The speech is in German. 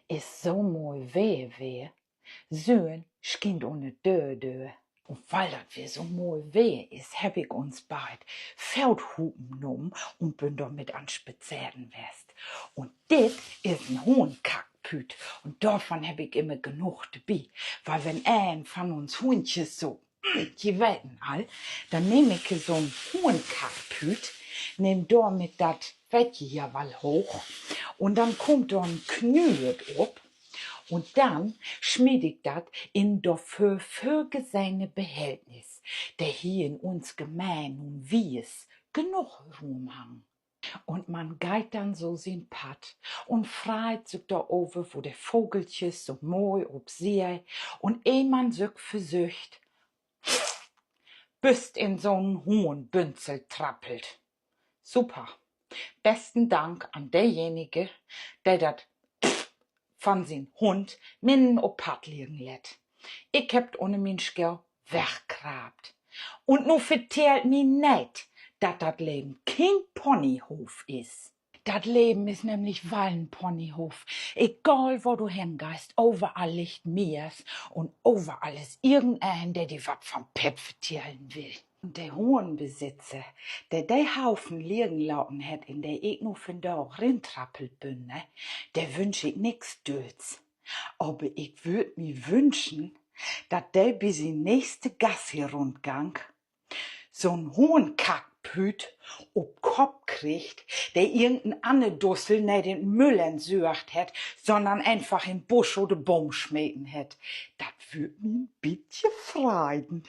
Is so mooi weer. Söen schient ohne Dö. Und weil das weer so mooi weer is, heb ich uns bald Feldhupen genommen und bin damit an Spazieren west. Und dit is ein Huhnkackpüt. Und davon heb ich immer genug dabei. Weil wenn ein von uns Huhnches so, die wetten all, dann nehm ich so ein Huhnkackpüt, nehm damit dat Wettje ja mal hoch und dann kommt da ein Knüet ob. Und dann schmied ich dat in dafür vorgesehene Behältnis, der hier in uns gemein und wie es genug rumhang. Und man geht dann so sin Patt und freit sich da over, wo der Vogeltjes so moi ob sie und man sich versücht, büst in so'n hohen Bünzel trappelt. Super. Besten Dank an derjenige, der dat von sin Hund minnen op Pat liegen lätt. Ich heb ohne min Schgau weggrabt. Und nu vertellt mi net, dat dat Leben kein Ponyhof is. Dat Leben is nämlich wallen Ponyhof. Egal wo du hingeist, overall liegt Miers und overall ist irgendein, der die wat vom Pep vertellen will. Und der Hohenbesitzer, der Haufen liegen lauten hat, in der ich nur von da auch rintrappelt bin, ne, der wünsch ich nix döds. Aber ich würd mir wünschen, dat der bis in nächste Gassi-Rundgang so'n hohen Kackpüt ob Kopf kriegt, der irgendein Annedussel nicht den Müll entsorgt hat, sondern einfach in Busch oder Baum schmähten hat. Dat würd mir ein bisschen freuen.